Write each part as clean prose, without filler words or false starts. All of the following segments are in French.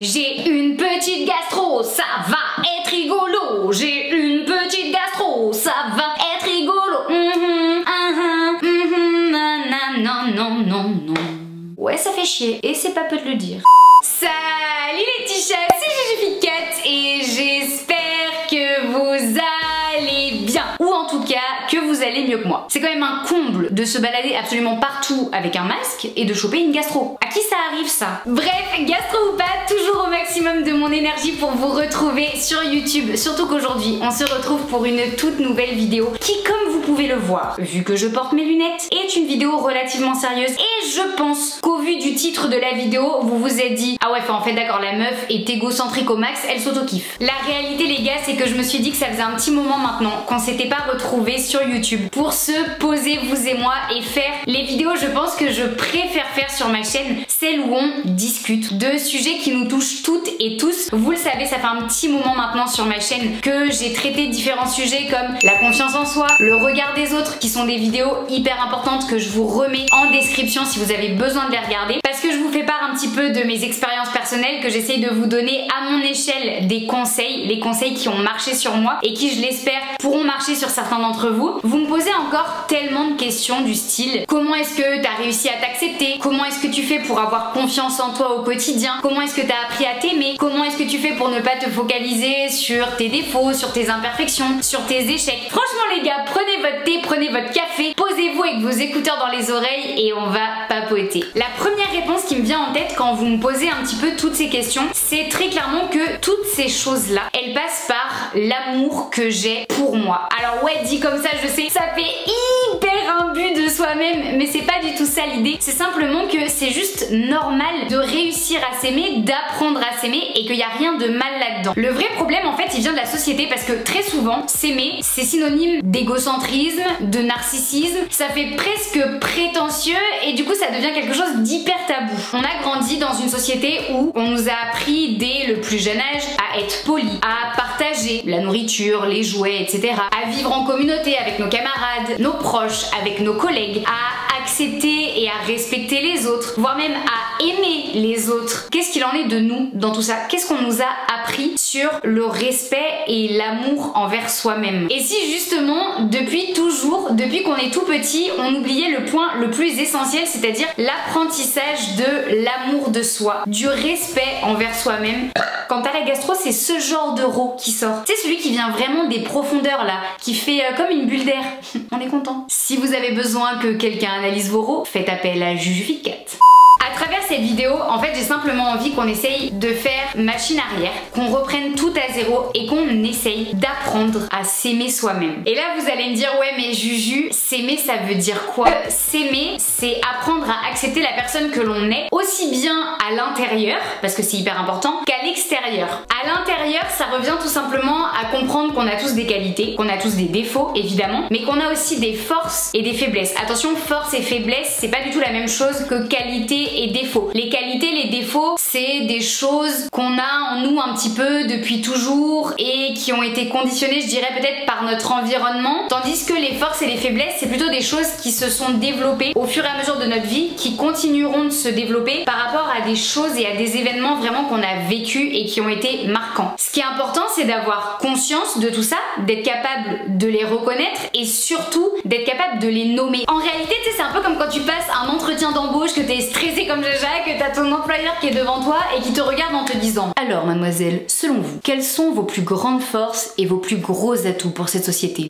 J'ai une petite gastro, ça va être rigolo. J'ai une petite gastro, ça va être rigolo. Non. Ouais, ça fait chier et c'est pas peu de le dire. Salut les petits chats, c'est Juju Cat et j'espère que vous allez bien. Ou en tout cas, que vous allez mieux que moi. C'est quand même un comble de se balader absolument partout avec un masque et de choper une gastro. À qui ça arrive ça? Bref, gastro ou pas, toujours au maximum de mon énergie pour vous retrouver sur YouTube. Surtout qu'aujourd'hui, on se retrouve pour une toute nouvelle vidéo qui, comme vous pouvez le voir, vu que je porte mes lunettes, est une vidéo relativement sérieuse. Et je pense qu'au vu du titre de la vidéo, vous vous êtes dit ah ouais, en fait d'accord, la meuf est égocentrique au max, elle s'auto-kiffe. La réalité les gars, c'est que je me suis dit que ça faisait un petit moment maintenant qu'on s'était pas retrouvés sur YouTube pour se poser vous et moi et faire les vidéos je pense que je préfère faire sur ma chaîne, celles où on discute de sujets qui nous touchent toutes et tous. Vous le savez, ça fait un petit moment maintenant sur ma chaîne que j'ai traité différents sujets comme la confiance en soi, le regard des autres, qui sont des vidéos hyper importantes que je vous remets en description si vous avez besoin de les regarder, parce que je vous fais part un petit peu de mes expériences personnelles, que j'essaye de vous donner à mon échelle des conseils, les conseils qui ont marché sur moi et qui, je l'espère, pourront marcher sur certains d'entre vous. Vous me posez encore tellement de questions du style comment est-ce que t'as réussi à t'accepter, comment est-ce que tu fais pour avoir confiance en toi au quotidien, comment est-ce que t'as appris à t'aimer, comment est-ce que tu fais pour ne pas te focaliser sur tes défauts, sur tes imperfections, sur tes échecs. Franchement les gars, prenez votre thé, prenez votre café, posez-vous avec vos écouteurs dans les oreilles et on va papoter. La première réponse qui me vient en tête quand vous me posez un petit peu toutes ces questions, c'est très clairement que toutes ces choses-là, elles passent par l'amour que j'ai pour moi. Alors ouais, dit comme ça, je sais, ça fait hyper imbu de soi-même, mais c'est pas du tout ça l'idée. C'est simplement que c'est juste normal de réussir à s'aimer, d'apprendre à s'aimer et qu'il n'y a rien de mal là-dedans. Le vrai problème en fait, il vient de la société parce que très souvent, s'aimer, c'est synonyme d'égocentrisme, de narcissisme, ça fait presque prétentieux et du coup ça devient quelque chose d'hyper tabou. On a grandi dans une société où on nous a appris dès le plus jeune âge à être poli, à partager la nourriture, les jouets, etc. À vivre en communauté avec nos camarades, nos proches, avec nos collègues, à accepter et à respecter les autres, voire même à aimer les autres. Qu'est-ce qu'il en est de nous dans tout ça? Qu'est-ce qu'on nous a appris sur le respect et l'amour envers soi-même? Et si justement, depuis toujours, depuis qu'on est tout petit, on oubliait le point le plus essentiel, c'est-à-dire l'apprentissage de l'amour de soi, du respect envers soi-même. Quand t'as la gastro, c'est ce genre de rot qui sort. C'est celui qui vient vraiment des profondeurs là, qui fait comme une bulle d'air. On est content. Si vous avez besoin que quelqu'un analyse vos rots, faites appel à Juju Cat. À travers cette vidéo, en fait, j'ai simplement envie qu'on essaye de faire machine arrière, qu'on reprenne tout à zéro et qu'on essaye d'apprendre à s'aimer soi-même. Et là, vous allez me dire, ouais, mais Juju, s'aimer, ça veut dire quoi? S'aimer, c'est apprendre à accepter la personne que l'on est, aussi bien à l'intérieur, parce que c'est hyper important, qu'à l'extérieur. À l'intérieur, ça revient tout simplement à comprendre qu'on a tous des qualités, qu'on a tous des défauts, évidemment, mais qu'on a aussi des forces et des faiblesses. Attention, force et faiblesse, c'est pas du tout la même chose que qualité et défauts. Les qualités, les défauts, c'est des choses qu'on a en nous un petit peu depuis toujours et qui ont été conditionnées, je dirais peut-être par notre environnement, tandis que les forces et les faiblesses, c'est plutôt des choses qui se sont développées au fur et à mesure de notre vie, qui continueront de se développer par rapport à des choses et à des événements vraiment qu'on a vécu et qui ont été marquants. Ce qui est important, c'est d'avoir conscience de tout ça, d'être capable de les reconnaître et surtout d'être capable de les nommer. En réalité, tu sais, c'est un peu comme quand tu passes un entretien d'embauche, que t'es stressé comme Jaja, que t'as ton employeur qui est devant toi et qui te regarde en te disant: alors mademoiselle, selon vous, quelles sont vos plus grandes forces et vos plus gros atouts pour cette société?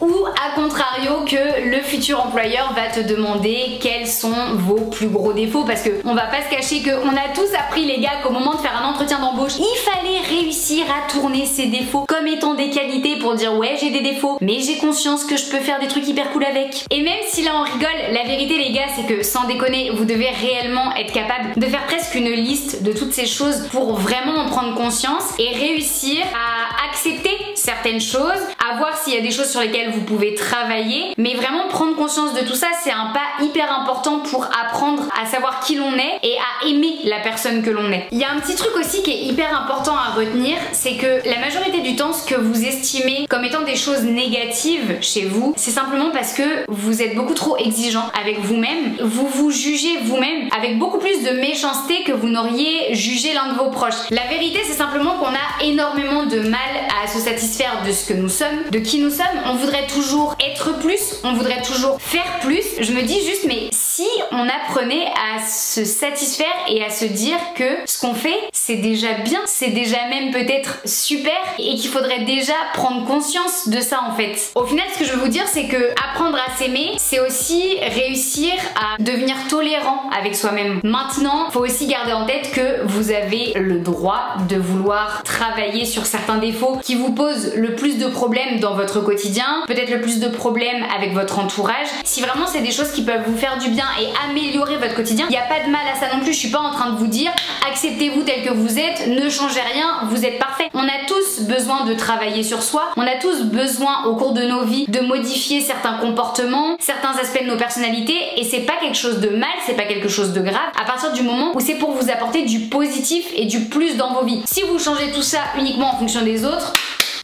Ou à contrario que le futur employeur va te demander quels sont vos plus gros défauts, parce que on va pas se cacher qu'on a tous appris les gars qu'au moment de faire un entretien d'embauche, il fallait réussir à tourner ses défauts comme étant des qualités pour dire ouais, j'ai des défauts mais j'ai conscience que je peux faire des trucs hyper cool avec. Et même si là on rigole, la vérité les gars, c'est que sans déconner, vous devez réellement être capable de faire presque une liste de toutes ces choses pour vraiment en prendre conscience et réussir à accepter certaines choses, à voir s'il y a des choses sur lesquelles vous pouvez travailler, mais vraiment prendre conscience de tout ça, c'est un pas hyper important pour apprendre à savoir qui l'on est et à aimer la personne que l'on est. Il y a un petit truc aussi qui est hyper important à retenir, c'est que la majorité du temps, ce que vous estimez comme étant des choses négatives chez vous, c'est simplement parce que vous êtes beaucoup trop exigeant avec vous-même, vous vous jugez vous-même avec beaucoup plus de méchanceté que vous n'auriez jugé l'un de vos proches. La vérité, c'est simplement qu'on a énormément de mal à se satisfaire de ce que nous sommes, de qui nous sommes. On voudrait toujours être plus, on voudrait toujours faire plus. Je me dis juste, mais si on apprenait à se satisfaire et à se dire que ce qu'on fait, c'est déjà bien, c'est déjà même peut-être super et qu'il faudrait déjà prendre conscience de ça en fait. Au final, ce que je veux vous dire, c'est que apprendre à s'aimer, c'est aussi réussir à devenir tolérant avec soi-même. Maintenant, faut aussi garder en tête que vous avez le droit de vouloir travailler sur certains défauts qui vous posent le plus de problèmes dans votre quotidien, peut-être le plus de problèmes avec votre entourage. Si vraiment c'est des choses qui peuvent vous faire du bien et améliorer votre quotidien, il n'y a pas de mal à ça non plus. Je suis pas en train de vous dire acceptez-vous tel que vous êtes, ne changez rien, vous êtes parfait. On a tous besoin de travailler sur soi, on a tous besoin au cours de nos vies de modifier certains comportements, certains aspects de nos personnalités, et c'est pas quelque chose de mal, c'est pas quelque chose de grave à partir du moment où c'est pour vous apporter du positif et du plus dans vos vies. Si vous changez tout ça uniquement en fonction des autres,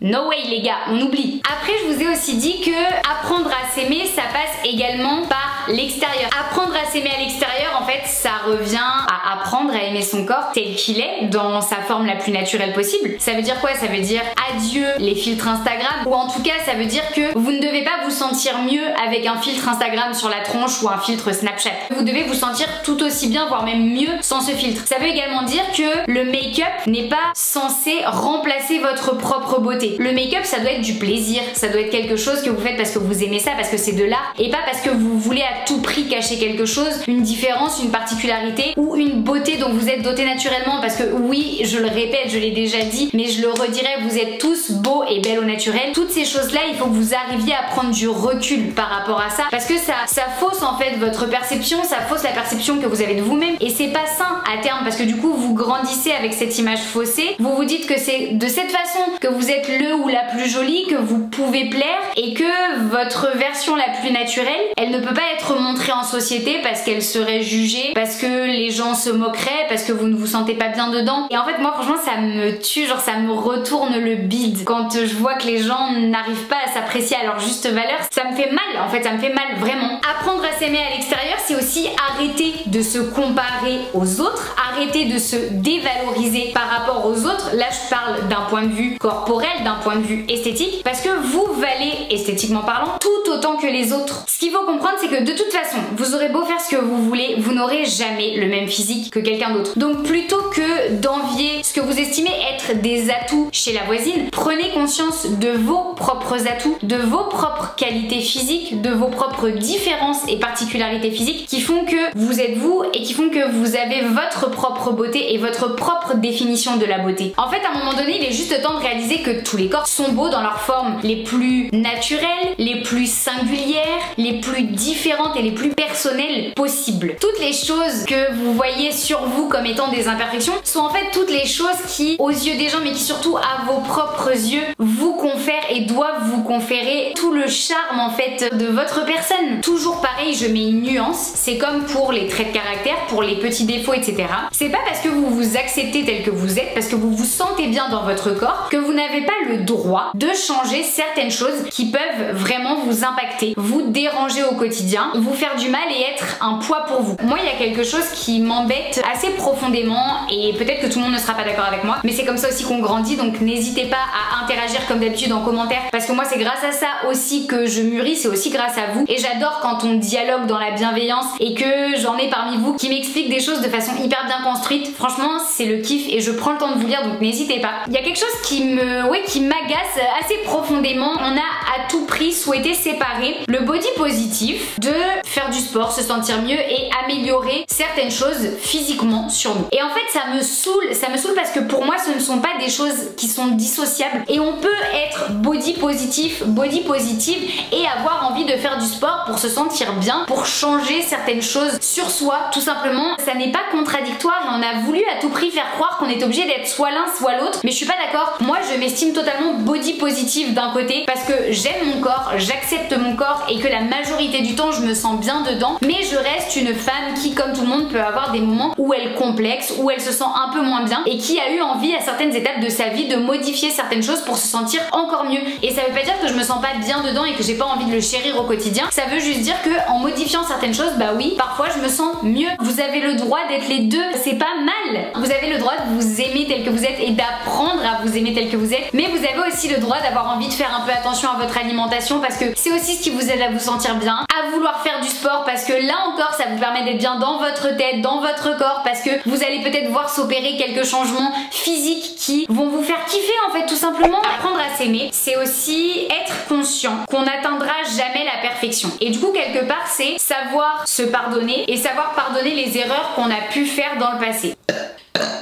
no way les gars, on oublie. Après, je vous ai aussi dit que apprendre à s'aimer, ça passe également par l'extérieur. Apprendre à s'aimer à l'extérieur, en fait, ça revient à apprendre à aimer son corps tel qu'il est, dans sa forme la plus naturelle possible. Ça veut dire quoi? Ça veut dire adieu les filtres Instagram, ou en tout cas, ça veut dire que vous ne devez pas vous sentir mieux avec un filtre Instagram sur la tronche ou un filtre Snapchat. Vous devez vous sentir tout aussi bien, voire même mieux sans ce filtre. Ça veut également dire que le make-up n'est pas censé remplacer votre propre beauté. Le make-up, ça doit être du plaisir, ça doit être quelque chose que vous faites parce que vous aimez ça, parce que c'est de l'art, et pas parce que vous voulez à tout prix cacher quelque chose, une différence, une particularité ou une beauté dont vous êtes doté naturellement. Parce que oui, je le répète, je l'ai déjà dit, mais je le redirai, vous êtes tous beaux et belles au naturel. Toutes ces choses-là, il faut que vous arriviez à prendre du recul par rapport à ça, parce que ça fausse en fait votre perception, ça fausse la perception que vous avez de vous-même, et c'est pas sain à terme, parce que du coup, vous grandissez avec cette image faussée, vous vous dites que c'est de cette façon que vous êtes le ou la plus jolie, que vous pouvez plaire, et que votre version la plus naturelle, elle ne peut pas être montrée en société parce qu'elle serait jugée, parce que les gens se moqueraient, parce que vous ne vous sentez pas bien dedans. Et en fait, moi franchement, ça me tue, genre ça me retourne le bide quand je vois que les gens n'arrivent pas à s'apprécier à leur juste valeur. Ça me fait mal, en fait, ça me fait mal vraiment. Apprendre à s'aimer à l'extérieur, c'est aussi arrêter de se comparer aux autres, arrêter de se dévaloriser par rapport aux autres. Là, je parle d'un point de vue corporel, d'un point de vue esthétique, parce que vous valez, esthétiquement parlant, tout autant que les autres. Ce qu'il faut comprendre, c'est que de toute façon, vous aurez beau faire ce que vous voulez, vous n'aurez jamais le même physique que quelqu'un d'autre. Donc plutôt que d'envier ce que vous estimez être des atouts chez la voisine, prenez conscience de vos propres atouts, de vos propres qualités physiques, de vos propres différences et particularités physiques qui font que vous êtes vous et qui font que vous avez votre propre beauté et votre propre définition de la beauté. En fait, à un moment donné, il est juste temps de réaliser que tous les corps sont beaux dans leurs formes les plus naturelles, les plus singulières, les plus différentes et les plus personnelles possibles. Toutes les choses que vous voyez sur vous comme étant des imperfections sont en fait toutes les choses qui, aux yeux des gens, mais qui surtout à vos propres yeux, vous confèrent et doivent vous conférer tout le charme en fait de votre personne. Toujours pareil, je mets une nuance, c'est comme pour les traits de caractère, pour les petits défauts, etc. C'est pas parce que vous vous acceptez tel que vous êtes, parce que vous vous sentez bien dans votre corps, que vous n'avez pas le droit de changer certaines choses qui peuvent vraiment vous impacter, vous déranger au quotidien, vous faire du mal et être un poids pour vous. Moi, il y a quelque chose qui m'embête assez profondément, et peut-être que tout le monde ne sera pas d'accord avec moi, mais c'est comme ça aussi qu'on grandit, donc n'hésitez pas à interagir comme d'habitude en commentaire, parce que moi c'est grâce à ça aussi que je mûris, c'est aussi grâce à vous, et j'adore quand on dialogue dans la bienveillance et que j'en ai parmi vous qui m'expliquent des choses de façon hyper bien construite. Franchement, c'est le kiff et je prends le temps de vous lire, donc n'hésitez pas. Il y a quelque chose qui m'agace assez profondément. On a à tout prix souhaité séparer le body positif de faire du sport, se sentir mieux et améliorer certaines choses physiquement sur nous. Et en fait, ça me saoule me saoule parce que pour moi ce ne sont pas des choses qui sont dissociables et on peut être body positif, body positive et avoir envie de faire du sport pour se sentir bien, pour changer certaines choses sur soi, tout simplement. Ça n'est pas contradictoire et on a voulu à tout prix faire croire qu'on est obligé d'être soit l'un soit l'autre, mais je suis pas d'accord. Moi je m'estime totalement body positive d'un côté parce que j'aime mon corps, j'accepte mon corps et que la majorité du temps je me sens bien dedans, mais je reste une femme qui, comme tout le monde, peut avoir des moments où elle complexe, où elle se sent un peu moins bien et qui a eu envie à certaines étapes de sa vie de modifier certaines choses pour se sentir encore mieux. Et ça veut pas dire que je me sens pas bien dedans et que j'ai pas envie de le chérir au quotidien, ça veut juste dire que en modifiant certaines choses, bah oui, parfois je me sens mieux. Vous avez le droit d'être les deux, c'est pas mal. Vous avez le droit de vous aimer tel que vous êtes et d'apprendre à vous aimer tel que vous êtes, mais vous avez aussi le droit d'avoir envie de faire un peu attention à votre alimentation parce que c'est aussi ce qui vous aide à vous sentir bien, à vouloir faire du sport parce que là encore ça vous permet d'être bien dans votre tête, dans votre corps, parce que vous allez peut-être voir s'opérer quelques changements physiques qui vont vous faire kiffer en fait, tout simplement. Apprendre à s'aimer, c'est aussi être conscient qu'on n'atteindra jamais la perfection. Et du coup quelque part c'est savoir se pardonner et savoir pardonner les erreurs qu'on a pu faire dans le passé.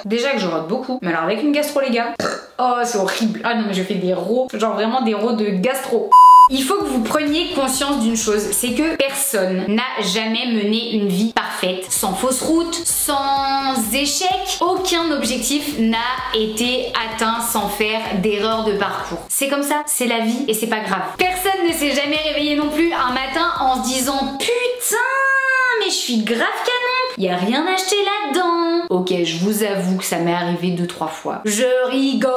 Déjà que je rote beaucoup, mais alors avec une gastro les gars, oh c'est horrible. Ah non mais je fais des rots, genre vraiment des rots de gastro. Il faut que vous preniez conscience d'une chose, c'est que personne n'a jamais mené une vie parfaite, sans fausse route, sans échec. Aucun objectif n'a été atteint sans faire d'erreur de parcours. C'est comme ça, c'est la vie et c'est pas grave. Personne ne s'est jamais réveillé non plus un matin en se disant putain mais je suis grave canon, y a rien acheté là-dedans. Ok, je vous avoue que ça m'est arrivé 2-3 fois. Je rigole.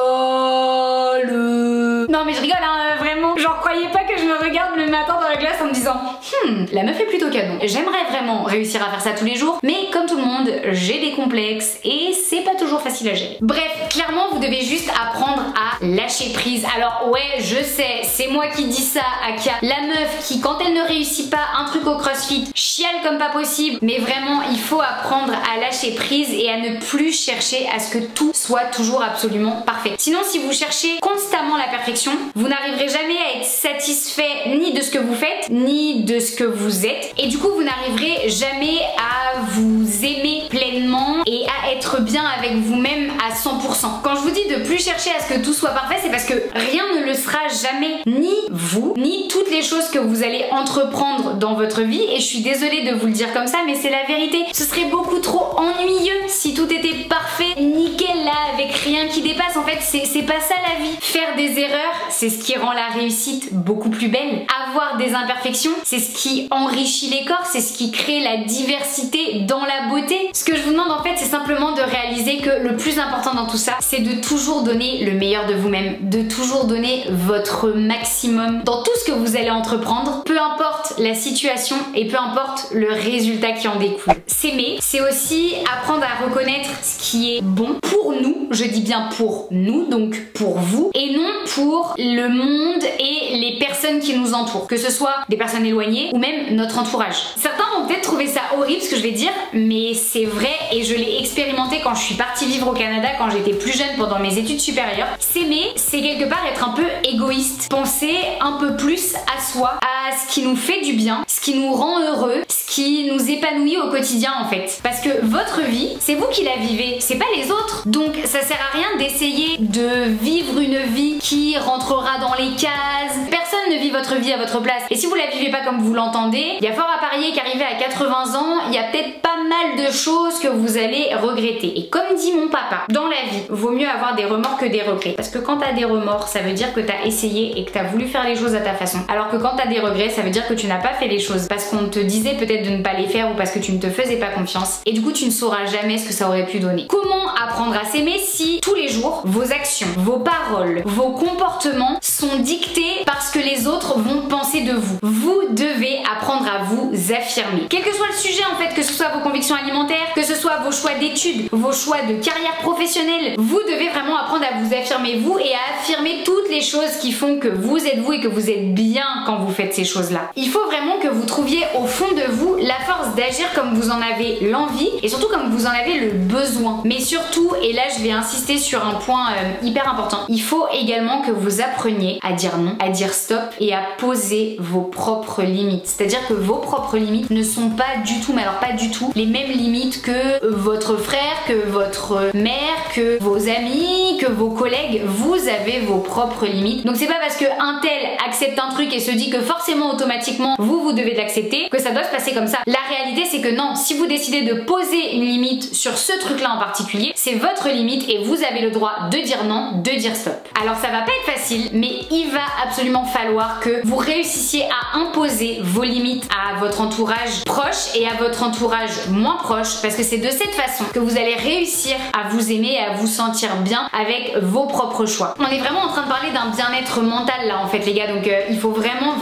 Non mais je rigole hein, vraiment. Genre croyez pas que je me regarde le matin dans la glace en me disant la meuf est plutôt canon. J'aimerais vraiment réussir à faire ça tous les jours, mais comme tout le monde, j'ai des complexes et c'est pas toujours facile à gérer. Bref, clairement vous devez juste apprendre à lâcher prise. Alors ouais, je sais, c'est moi qui dis ça, Akia, la meuf qui quand elle ne réussit pas un truc au CrossFit, chiale comme pas possible, mais vraiment il faut apprendre à lâcher prise et à ne plus chercher à ce que tout soit toujours absolument parfait. Sinon si vous cherchez constamment la perfection, vous n'arriverez jamais à être satisfait ni de ce que vous faites, ni de ce que vous êtes, et du coup vous n'arriverez jamais à vous aimer pleinement et à être bien avec vous-même à 100%. Quand je vous dis de plus chercher à ce que tout soit parfait, c'est parce que rien ne le sera jamais, ni vous, ni toutes les choses que vous allez entreprendre dans votre vie, et je suis désolée de vous le dire comme ça, mais c'est la vérité. Ce serait beaucoup trop ennuyeux si tout était parfait, nickel là, avec rien qui dépasse. En fait, c'est pas ça la vie. Faire des erreurs, c'est ce qui rend la réussite beaucoup plus belle. Avoir des imperfections, c'est ce qui enrichit les corps, c'est ce qui crée la diversité dans la beauté. Ce que je vous demande en fait, c'est simplement de réaliser que le plus important dans tout ça, c'est de toujours donner le meilleur de vous-même, de toujours donner votre maximum dans tout ce que vous allez entreprendre, peu importe la situation et peu importe le résultat qui en découle. S'aimer, c'est aussi apprendre à reconnaître ce qui est bon pour nous, je dis bien pour nous, donc pour vous, et non pour le monde et les personnes qui nous entourent, que ce soit des personnes éloignées ou même notre entourage. Certains vont peut-être trouver ça horrible ce que je vais dire, mais c'est vrai et je l'ai expérimenté quand je suis partie vivre au Canada quand j'étais plus jeune pendant mes études supérieures. S'aimer, c'est quelque part être un peu égoïste, penser un peu plus à soi, à ce qui nous fait du bien, ce qui nous rend heureux, ce qui nous épanouit au quotidien en fait. Parce que votre vie, c'est vous qui la vivez, c'est pas les autres. Donc ça sert à rien d'essayer de vivre une vie qui rentrera dans les cases. Personne ne vit votre vie à votre place. Et si vous la vivez pas comme vous l'entendez, il y a fort à parier qu'arrivé à 80 ans, il y a peut-être pas mal de choses que vous allez regretter. Et comme dit mon papa, dans la vie, vaut mieux avoir des remords que des regrets. Parce que quand t'as des remords, ça veut dire que t'as essayé et que t'as voulu faire les choses à ta façon. Alors que quand t'as des regrets, ça veut dire que tu n'as pas fait les choses parce qu'on te disait peut-être de ne pas les faire ou parce que tu ne te faisais pas confiance. Et du coup, tu ne sauras jamais ce que ça aurait pu donner. Comment apprendre à s'aimer si tous les jours, vos actions, vos paroles, vos comportements sont dictés par ce que les autres vont penser de vous? Vous devez apprendre à vous affirmer. Quel que soit le sujet en fait, que ce soit vos convictions alimentaires, que ce soit vos choix d'études, vos choix de carrière professionnelle, vous devez vraiment apprendre à vous affirmer vous et à affirmer toutes les choses qui font que vous êtes vous et que vous êtes bien quand vous faites ces choses-là. Il faut vraiment que vous trouviez au fond de vous la force d'agir comme vous en avez l'envie et surtout comme vous en avez le besoin. Mais surtout, et là je vais insister sur un point hyper important, il faut également que vous appreniez à dire non, à dire stop et à poser vos propres limites. C'est-à-dire que vos propres limites ne sont pas du tout, mais alors pas du tout, les mêmes limites que votre frère, que votre mère, que vos amis, que vos collègues, vous avez vos propres limites. Donc c'est pas parce que un tel accepte un truc et se dit que forcément automatiquement vous devez l'accepter que ça doit se passer comme ça. La réalité c'est que non, si vous décidez de poser une limite sur ce truc là en particulier, c'est votre limite et vous avez le droit de dire non, de dire stop. Alors ça va pas être facile, mais il va absolument falloir que vous réussissiez à imposer vos limites à votre entourage proche et à votre entourage moins proche, parce que c'est de cette façon que vous allez réussir à vous aimer et à vous sentir bien avec vos propres choix. On est vraiment en train de parler d'un bien-être mental là en fait les gars, donc il faut vraiment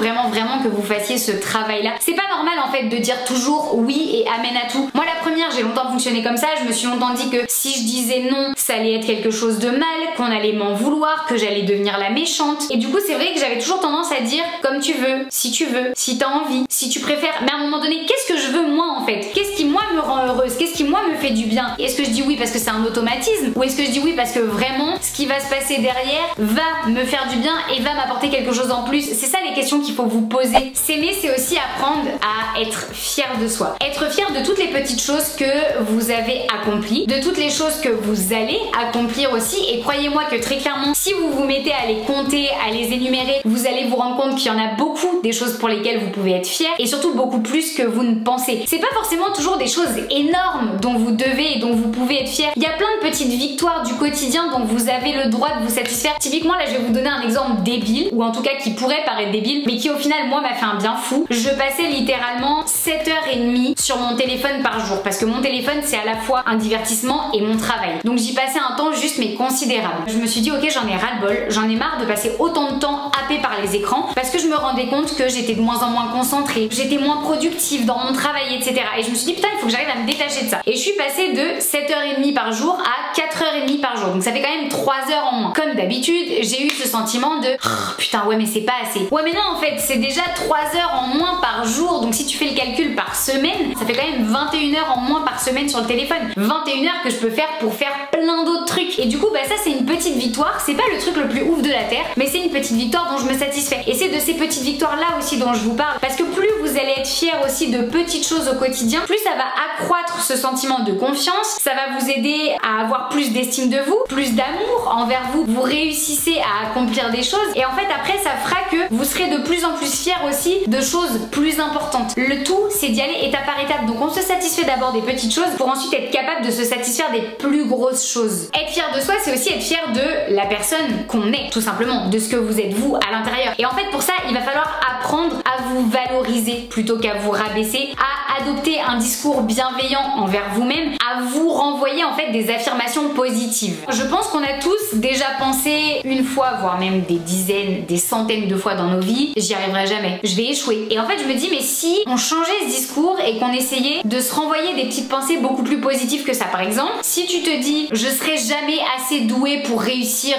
que vous fassiez ce travail là. C'est pas normal en fait de dire toujours oui et amen à tout. Moi la première, j'ai longtemps fonctionné comme ça, je me suis longtemps dit que si je disais non, ça allait être quelque chose de mal, qu'on allait m'en vouloir, que j'allais devenir la méchante. Et du coup c'est vrai que j'avais toujours tendance à dire comme tu veux, si t'as envie, si tu préfères. Mais à un moment donné, qu'est-ce que je veux moi en fait? Qu'est-ce qui moi me rend heureuse? Qu'est-ce qui moi me fait du bien? Est-ce que je dis oui parce que c'est un automatisme? Ou est-ce que je dis oui parce que vraiment ce qui va se passer derrière va me faire du bien et va m'apporter quelque chose en plus? C'est ça les questions qu'il faut vous poser. S'aimer, c'est aussi apprendre à être fier de soi. Être fier de toutes les petites choses que vous avez accomplies, de toutes les choses que vous allez accomplir aussi. Et croyez-moi que très clairement, si vous vous mettez à les compter, à les énumérer, vous allez vous rendre compte qu'il y en a beaucoup des choses pour lesquelles vous pouvez être fier, et surtout beaucoup plus que vous ne pensez. C'est pas forcément toujours des choses énormes dont vous devez et dont vous pouvez être fier. Il y a plein de petites victoires du quotidien dont vous avez le droit de vous satisfaire. Typiquement là je vais vous donner un exemple débile, ou en tout cas qui pourrait paraître débile, mais qui au final moi m'a fait un bien fou. Je passais littéralement 7h30 sur mon téléphone par jour, parce que mon téléphone c'est à la fois un divertissement et mon travail. Donc j'y passais un temps juste mais considérable. Je me suis dit ok, j'en ai ras-le-bol, j'en ai marre de passer autant de temps happé par les écrans, parce que je me rendais compte que j'étais de moins en moins concentrée, j'étais moins productive dans mon travail, etc. Et je me suis dit putain, il faut que j'arrive à me détacher de ça. Et je suis passée de 7h30 par jour à 4h30 par jour. Donc ça fait quand même 3 heures en moins. Comme d'habitude, j'ai eu ce sentiment de oh, putain ouais mais c'est pas assez. Ouais mais non en fait, c'est déjà 3 heures en moins par jour. Donc si tu fais le calcul par semaine, ça fait quand même 21 heures en moins par semaine sur le téléphone. 21 heures que je peux faire pour faire plein d'autres trucs. Et du coup bah ça c'est une petite victoire. C'est pas le truc le plus ouf de la terre, mais c'est une petite victoire dont je me satisfais. Et c'est de ces petites victoires là aussi dont je vous parle, parce que plus vous allez être fiers aussi de petites choses au quotidien, plus ça va accroître ce sentiment de confiance, ça va vous aider à avoir plus d'estime de vous, plus d'amour envers vous, vous réussissez à accomplir des choses, et en fait après ça fera que vous serez de plus en plus fiers aussi de choses plus importantes. Le tout c'est d'y aller étape par étape. Donc on se satisfait d'abord des petites choses pour ensuite être capable de se satisfaire des plus grosses choses. Être fier de soi, c'est aussi être fier de la personne qu'on est, tout simplement, de ce que vous êtes vous à l'intérieur. Et en fait pour ça il va falloir apprendre à vous valoriser plutôt qu'à vous rabaisser, à adopter un discours bienveillant envers vous-même, à vous renvoyer en fait des affirmations positives. Je pense qu'on a tous déjà pensé une fois, voire même des dizaines, des centaines de fois dans nos vies, j'y arriverai jamais, je vais échouer. Et en fait je me dis mais si on changeait ce discours et qu'on essayait de se renvoyer des petites pensées beaucoup plus positives que ça. Par exemple, si tu te dis je serai jamais assez douée pour réussir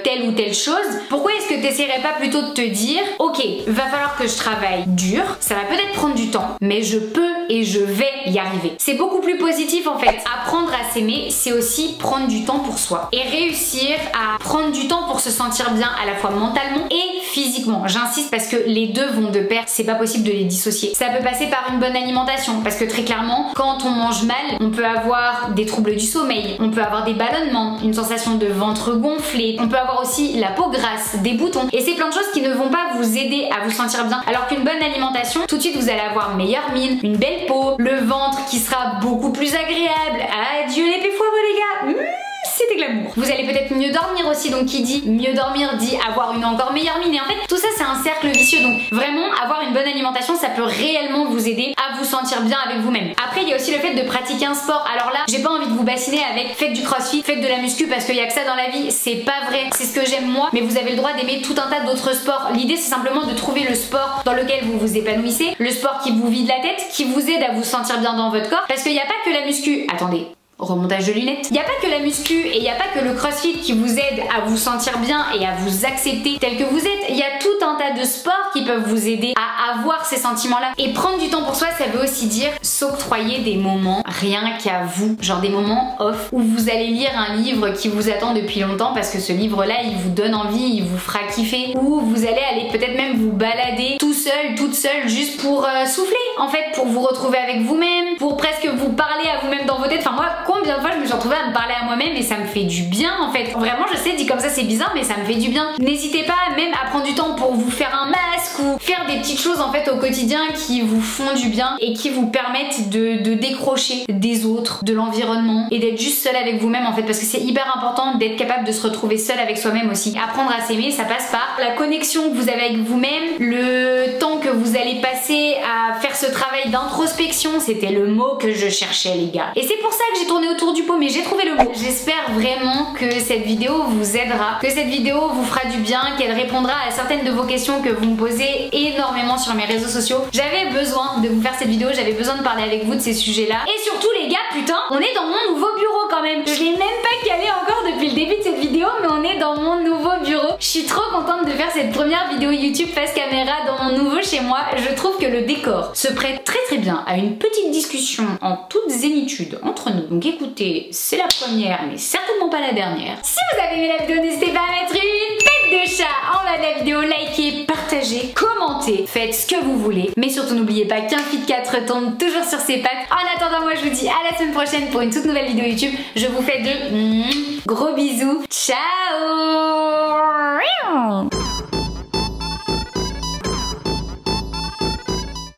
telle ou telle chose, pourquoi est-ce que tu essaierais pas plutôt de te dire ok, va falloir que je travaille dur, ça va peut-être prendre du temps, mais je peux et je vais y arriver. C'est beaucoup plus positif en fait. Apprendre à s'aimer, c'est aussi prendre du temps pour soi et réussir à prendre du temps pour se sentir bien à la fois mentalement et physiquement. J'insiste parce que les deux vont de pair, c'est pas possible de les dissocier. Ça peut passer par une bonne alimentation, parce que très clairement, quand on mange mal, on peut avoir des troubles du sommeil, on peut avoir des ballonnements, une sensation de ventre gonflé, on peut avoir aussi la peau grasse, des boutons, et c'est plein de choses qui ne vont pas vous aider à vous sentir bien. Alors qu'une bonne alimentation, tout de suite vous allez avoir meilleure mine, une belle peau, le ventre qui sera beaucoup plus agréable. Adieu les péfoireux les gars. C'était glamour. Vous allez peut-être mieux dormir aussi, donc qui dit mieux dormir dit avoir une encore meilleure mine. Et en fait tout ça c'est un cercle vicieux, donc vraiment avoir une bonne alimentation ça peut réellement vous aider à vous sentir bien avec vous-même. Après il y a aussi le fait de pratiquer un sport. Alors là j'ai pas envie de vous bassiner avec faites du crossfit, faites de la muscu parce qu'il y a que ça dans la vie, c'est pas vrai, c'est ce que j'aime moi, mais vous avez le droit d'aimer tout un tas d'autres sports. L'idée c'est simplement de trouver le sport dans lequel vous vous épanouissez, le sport qui vous vide la tête, qui vous aide à vous sentir bien dans votre corps, parce qu'il n'y a pas que la muscu. Attendez, remontage de lunettes. Il n'y a pas que la muscu et il n'y a pas que le crossfit qui vous aide à vous sentir bien et à vous accepter tel que vous êtes. Il y a tout un tas de sports qui peuvent vous aider à avoir ces sentiments-là. Et prendre du temps pour soi, ça veut aussi dire s'octroyer des moments rien qu'à vous. Genre des moments off où vous allez lire un livre qui vous attend depuis longtemps parce que ce livre-là, il vous donne envie, il vous fera kiffer. Ou vous allez aller peut-être même vous balader tout seul, toute seule, juste pour souffler en fait, pour vous retrouver avec vous-même, pour presque vous parler à vous-même dans vos têtes. Enfin moi, combien de fois je me suis retrouvée à me parler à moi-même et ça me fait du bien en fait. Vraiment, je sais, dit comme ça c'est bizarre, mais ça me fait du bien. N'hésitez pas même à prendre du temps pour vous faire un masque ou faire des petites choses en fait au quotidien qui vous font du bien et qui vous permettent de décrocher des autres, de l'environnement et d'être juste seul avec vous-même en fait, parce que c'est hyper important d'être capable de se retrouver seul avec soi-même aussi. Apprendre à s'aimer, ça passe par la connexion que vous avez avec vous-même, le temps que vous allez passer à faire ce travail d'introspection, c'était le mot que je cherchais les gars. Et c'est pour ça que j'ai tourné autour du pot, mais j'ai trouvé le mot. J'espère vraiment que cette vidéo vous aidera, que cette vidéo vous fera du bien, qu'elle répondra à certaines de vos questions que vous me posez énormément sur mes réseaux sociaux. J'avais besoin de vous faire cette vidéo, j'avais besoin de parler avec vous de ces sujets-là. Et surtout les gars, putain, on est dans mon nouveau bureau quand même. Je l'ai même pas calé encore depuis le début de cette vidéo, mais on est dans mon nouveau bureau. Je suis trop contente de faire cette première vidéo YouTube face caméra dans mon nouveau chez moi. Je trouve que le décor se prête très bien à une petite discussion en toute zénitude entre nous. Donc écoutez, c'est la première, mais certainement pas la dernière. Si vous avez aimé la vidéo, n'hésitez pas à mettre une tête de chat en bas de la vidéo, likez, partagez, commentez, faites ce que vous voulez. Mais surtout n'oubliez pas qu'un Fit 4 retombe toujours sur ses pattes. En attendant, moi je vous dis à la semaine prochaine pour une toute nouvelle vidéo YouTube. Je vous fais de gros bisous. Ciao.